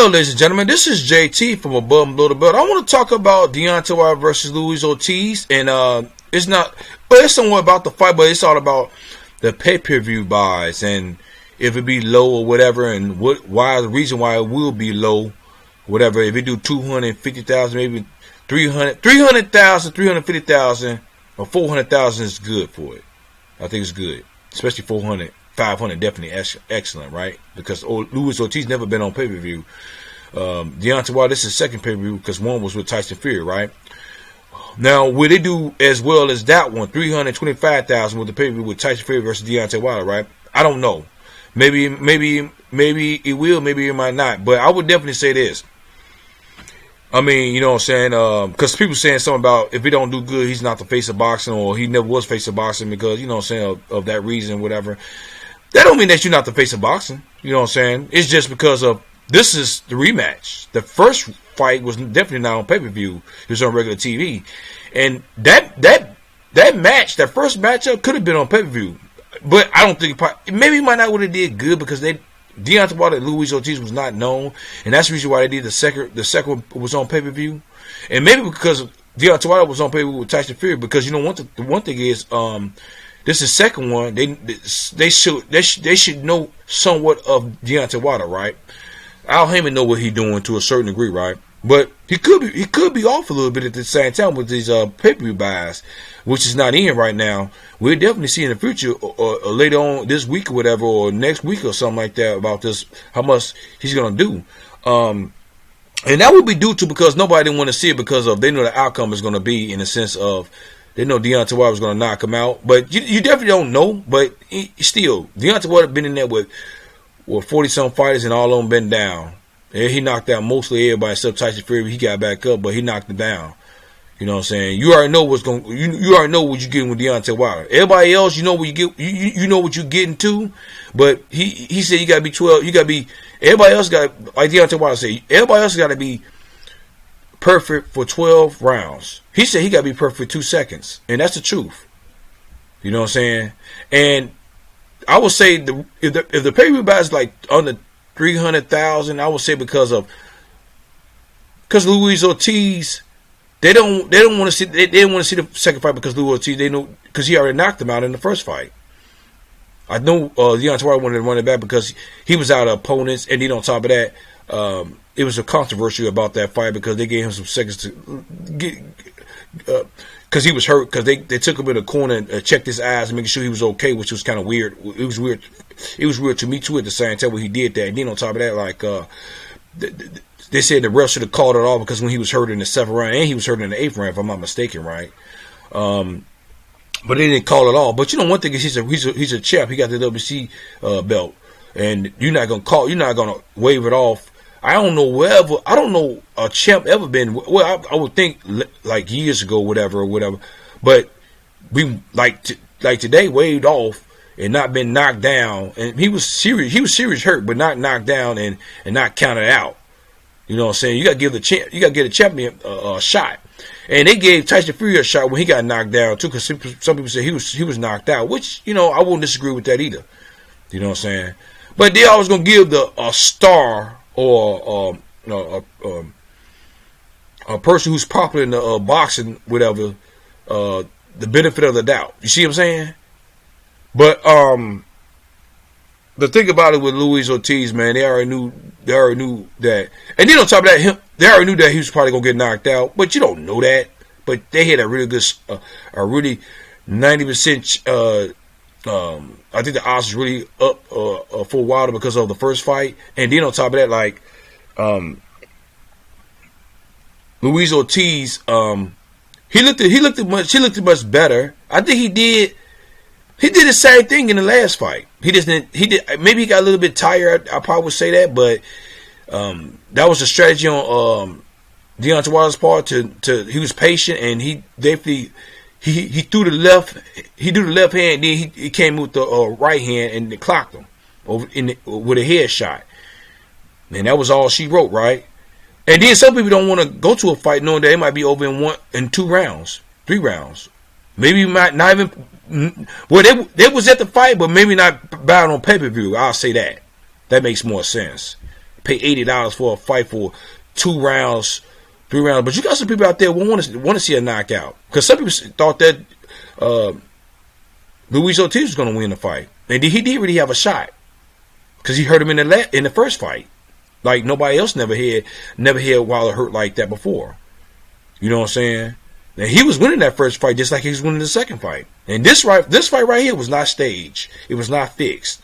Hello, ladies and gentlemen. This is JT from Above and Below the Belt. I want to talk about Deontay Wilder versus Luis Ortiz, and it's somewhat about the fight, but it's all about the pay-per-view buys and if it be low or whatever, and the reason why it will be low, whatever. If it do 250,000, maybe 300,000, 350,000, or 400,000 is good for it. I think it's good, especially 400. 500 definitely excellent, right? Because Luis Ortiz never been on pay-per-view. Deontay Wilder, this is his second pay-per-view because one was with Tyson Fury, right? Now, will they do as well as that one, 325,000 with the pay-per-view with Tyson Fury versus Deontay Wilder, right? I don't know. Maybe it will, maybe it might not. But I would definitely say this. I mean, you know what I'm saying? Because people saying something about if he don't do good, he's not the face of boxing, or he never was face of boxing because, you know what I'm saying, of that reason, whatever. That don't mean that you're not the face of boxing. You know what I'm saying? It's just because of this is the rematch. The first fight was definitely not on pay-per-view. It was on regular TV. And that match, that first matchup could have been on pay-per-view. But I don't think maybe he might not would have did good because Deontay Wilder and Luis Ortiz was not known, and that's the reason why they did the second one was on pay-per-view. And maybe because Deontay Wilder was on pay-per-view with Tyson Fury, because you know the one thing is this is the second one. They should know somewhat of Deontay Wilder, right? Al Heyman know what he's doing to a certain degree, right? But he could be off a little bit at the same time with these pay-per-view buys, which is not in right now. We'll definitely see in the future or later on this week or whatever, or next week or something like that about this, how much he's going to do. And that would be due to because nobody didn't want to see it because of they know the outcome is going to be in the sense of they know Deontay Wilder was going to knock him out. But you definitely don't know. But still, Deontay Wilder been in there with 40-some fighters and all of them been down. And he knocked out mostly everybody except Tyson Fury. He got back up, but he knocked him down. You know what I'm saying? You already know what's going. You already know what you're getting with Deontay Wilder. Everybody else, you know what you get. You know what you're getting to. But he said you got to be 12. You got to be. Everybody else got, like Deontay Wilder said. Everybody else got to be perfect for 12 rounds. He said he got to be perfect for 2 seconds, and that's the truth. You know what I'm saying? And I would say if the pay-per-view buy is like under 300,000, I would say because Luis Ortiz. They don't want to see. They didn't want to see the second fight because Luis Ortiz. They know because he already knocked him out in the first fight. I know Deontay Wilder wanted to run it back because he was out of opponents, and then on top of that, it was a controversy about that fight because they gave him some seconds to get because he was hurt because they took him in the corner and checked his eyes and making sure he was okay, which was kind of weird. It was weird. It was weird to me too at the same time when he did that. And then on top of that, like they said the ref should have called it off because when he was hurt in the 7th round and he was hurt in the 8th round, if I'm not mistaken, right? But they didn't call it off. But you know, one thing is he's a champ. He got the WC belt, and you're not gonna wave it off. I don't know a champ ever been. Well, I would think like years ago, whatever. But we like today waved off and not been knocked down, and he was serious hurt, but not knocked down and not counted out. You know what I'm saying? You got to give a champion a shot. And they gave Tyson Fury a shot when he got knocked down too, because some people say he was knocked out, which, you know, I won't disagree with that either. You know what I'm saying? But they always gonna give a star or a person who's popular in the boxing, whatever, the benefit of the doubt. You see what I'm saying? But the thing about it with Luis Ortiz, man, they already knew that. And then on top of that, they already knew that he was probably gonna get knocked out. But you don't know that. But they had a really good, a really 90%. I think the odds was really up for a while because of the first fight. And then on top of that, like Luis Ortiz, he looked much better. I think he did. He did the same thing in the last fight. Maybe he got a little bit tired. I probably would say that, but that was a strategy on Deontay Wilder's part. He was patient and he definitely he threw the left hand. Then he came with the right hand and it clocked him with a headshot. And that was all she wrote, right? And then some people don't want to go to a fight knowing that they might be over in 2 rounds, 3 rounds. Maybe might not even. Well, they was at the fight, but maybe not bound on pay-per-view. I'll say that. That makes more sense. pay $80 for a fight for 2 rounds, 3 rounds. But you got some people out there who want to see a knockout, because some people thought that Luis Ortiz was going to win the fight, and he did really have a shot because he hurt him in the first fight, like nobody else never had Wilder hurt like that before. You know what I'm saying? And he was winning that first fight just like he was winning the second fight. And this fight right here was not staged. It was not fixed.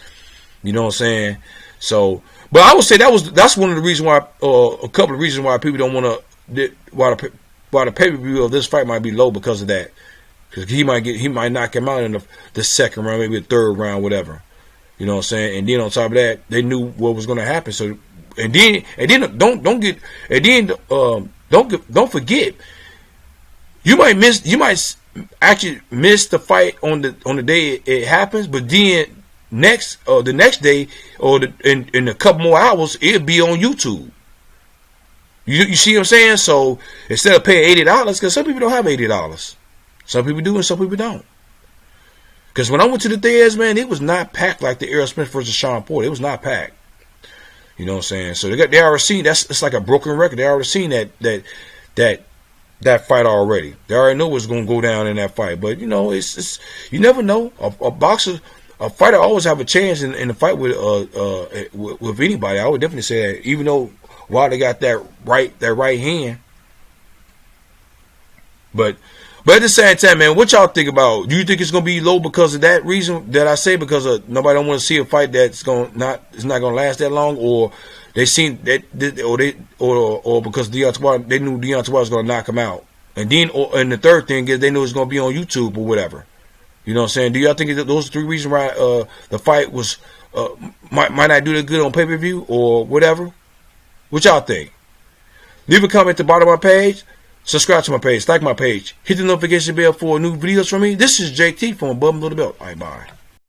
You know what I'm saying? So, but I would say that's one of the reasons why, a couple of reasons why people don't want to, why the pay-per-view of this fight might be low because of that. Because he might knock him out in the second round, maybe the third round, whatever. You know what I'm saying? And then on top of that, they knew what was going to happen. So, don't forget. You might actually miss the fight on the day it happens, but then the next day or in a couple more hours it'll be on YouTube. You see what I'm saying? So instead of paying $80, because some people don't have $80, some people do and some people don't. Because when I went to the theaters, man, it was not packed like the Errol Spence versus Sean Porter. It was not packed. You know what I'm saying? So they already seen it's like a broken record. They already seen that fight already. They already know what's going to go down in that fight. But you know, it's you never know. A fighter always have a chance in the fight with anybody. I would definitely say that. Even though Wilder got that right hand, but at the same time, man, what y'all think about? Do you think it's going to be low because of that reason that I say, because nobody don't want to see a fight that's not going to last that long, or they seen that, or because they knew Deontay was going to knock him out, and then and the third thing is they knew it was going to be on YouTube or whatever. You know what I'm saying? Do y'all think that those are 3 reasons why the fight was might not do that good on pay-per-view or whatever? What y'all think? Leave a comment at the bottom of my page. Subscribe to my page. Like my page. Hit the notification bell for new videos from me. This is JT from Above and Below the Belt. All right, bye.